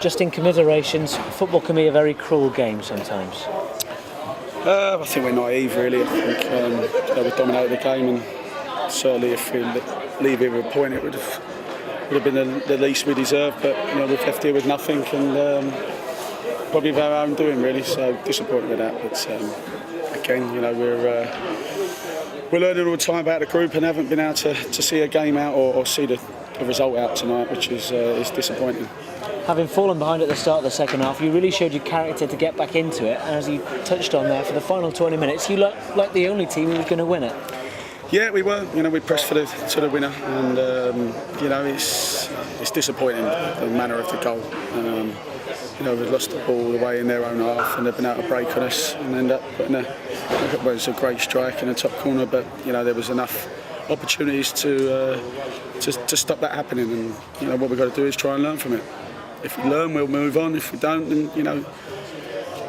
just in commiserations, football can be a very cruel game sometimes. I think we're naive, really. I think we dominated the game, and certainly if we leave here with a point, it would have been the least we deserved. But we've left here with nothing, and probably of our own doing, really. So disappointed with that. But again, we're learning all the time about the group, and haven't been able to see a game out or see the result out tonight, which is disappointing. Having fallen behind at the start of the second half, you really showed your character to get back into it, and as you touched on there, for the final 20 minutes, you looked like the only team who was going to win it. Yeah, we were. We pressed to the winner, and it's disappointing, the manner of the goal. We've lost the ball all the way in their own half, and they've been able to break on us and end up putting it was a great strike in the top corner, but there was enough opportunities to stop that happening, and what we've got to do is try and learn from it. If we learn, we'll move on. If we don't, then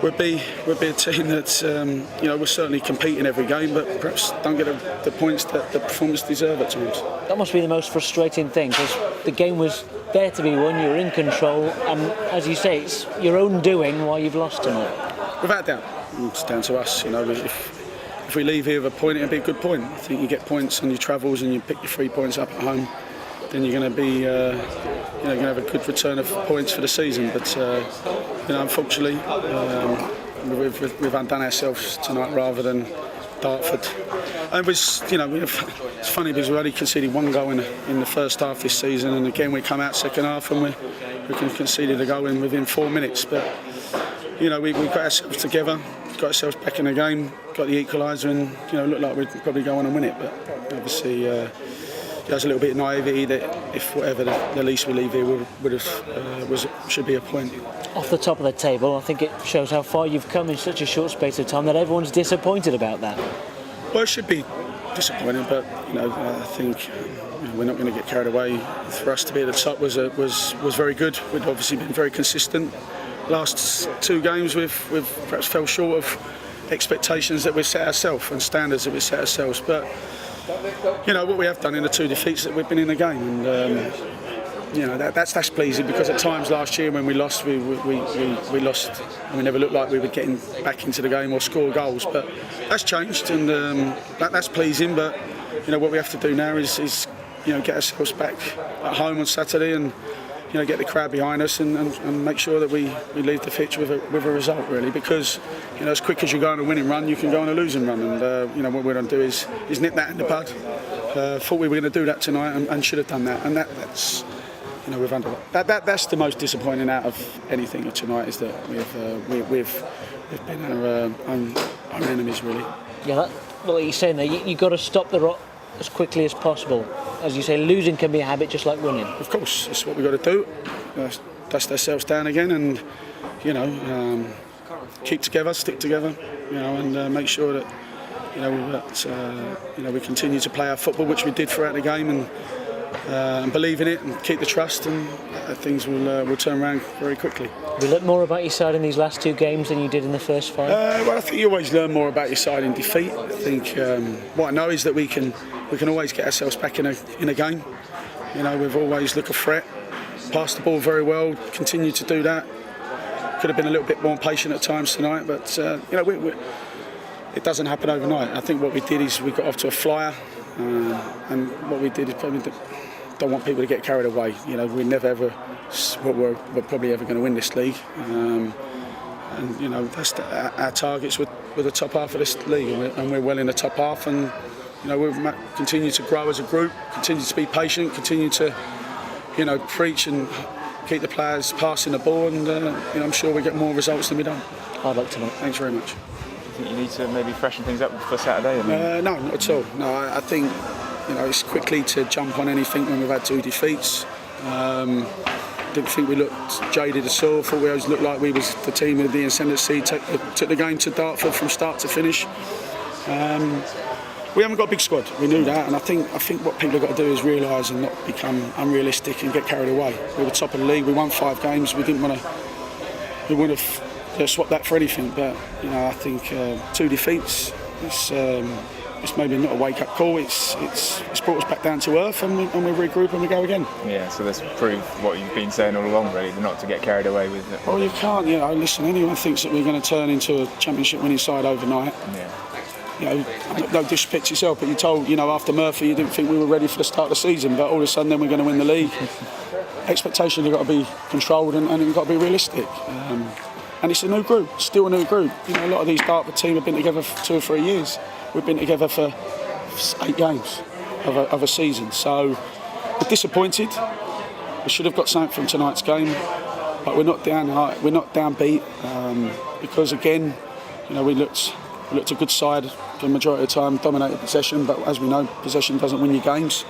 we'll be a team that's we're certainly competing every game, but perhaps don't get the points that the performers deserve at times. That must be the most frustrating thing, because the game was there to be won. You're in control, and as you say, it's your own doing why you've lost tonight. Without doubt, it's down to us. If we leave here with a point, it'll be a good point. I think you get points on your travels and you pick your 3 points up at home, then you're going to be, going to have a good return of points for the season. But unfortunately, we've undone ourselves tonight rather than Dartford. And it was, it's funny because we only conceded one goal in the first half this season, and again we come out second half and we conceded a goal within 4 minutes. But we got ourselves together, got ourselves back in the game, got the equaliser, and looked like we'd probably go on and win it. But obviously, there's a little bit of naivety that if whatever the least we leave here should be a point. Off the top of the table, I think it shows how far you've come in such a short space of time that everyone's disappointed about that. Well, it should be disappointing, but I think we're not going to get carried away. For us to be at the top was very good. We'd obviously been very consistent. Last 2 games we've perhaps fell short of expectations that we set ourselves and standards that we set ourselves. But what we have done in the 2 defeats, that we've been in the game, and that's pleasing, because at times last year when we lost, we lost and we never looked like we were getting back into the game or score goals. But that's changed, and that's pleasing. But what we have to do now is get ourselves back at home on Saturday and get the crowd behind us and make sure that we leave the pitch with a result, really, because as quick as you go on a winning run, you can go on a losing run, and what we're going to do is nip that in the bud. Thought we were going to do that tonight and should have done that, and that's that's the most disappointing out of anything of tonight, is that we've been our own enemies, really. Yeah, what you're saying there, you've got to stop the rot as quickly as possible. As you say, losing can be a habit just like winning. Of course, that's what we've got to do. Dust ourselves down again, and keep together, stick together, and make sure that we continue to play our football, which we did throughout the game, and believe in it and keep the trust, and things will turn around very quickly. Have you learnt more about your side in these last 2 games than you did in the first 5? Well, I think you always learn more about your side in defeat. I think what I know is that we can always get ourselves back in a game. We've always looked a threat, passed the ball very well, continue to do that. Could have been a little bit more patient at times tonight, but it doesn't happen overnight. I think what we did is we got off to a flyer, and what we did is probably don't want people to get carried away. We never ever we're probably ever going to win this league, and that's our targets with the top half of this league, and we're well in the top half, and we'll continue to grow as a group, continue to be patient, continue to preach and keep the players passing the ball, and I'm sure we get more results than we don't. Hard luck tonight. Thanks very much. Do you think you need to maybe freshen things up for Saturday? No, not at all. No, I think it's quickly to jump on anything when we've had 2 defeats. Didn't think we looked jaded at all. Thought we always looked like we was the team with the ascendancy. Took the game to Dartford from start to finish. We haven't got a big squad. We knew that, and I think what people have got to do is realise and not become unrealistic and get carried away. We were top of the league. We won 5 games. We didn't want to. We would have swapped that for anything. But I think 2 defeats. it's maybe not a wake-up call. It's brought us back down to earth, and we regroup and we go again. Yeah, so this proved what you've been saying all along, really, not to get carried away with it. Well, you can't. You know, listen. Anyone thinks that we're going to turn into a championship winning side overnight. Yeah. You know, no disrespect to yourself, but you're told, you know, after Murphy, you didn't think we were ready for the start of the season, but all of a sudden, then we're going to win the league. Expectations have got to be controlled, and they've got to be realistic. And it's a new group, still a new group. You know, a lot of these Dartford team have been together for 2 or 3 years. We've been together for 8 games of a season. So we're disappointed. We should have got something from tonight's game, but we're not down. We're not downbeat because again, you know, we looked a good side for the majority of the time, dominated possession. But as we know, possession doesn't win you games.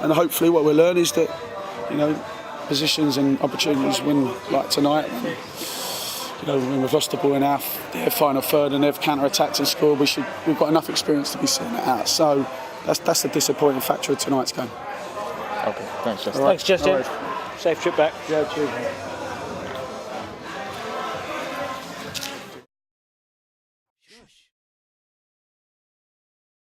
And hopefully, what we'll learn is that, you know, positions and opportunities win like tonight. You know, when we've lost the ball in our final third and they've counter-attacked and scored, we've got enough experience to be seeing it out. So that's the disappointing factor of tonight's game. Okay, thanks, Justin. Thanks, Justin. Safe trip back. Yeah, cheers. Mate.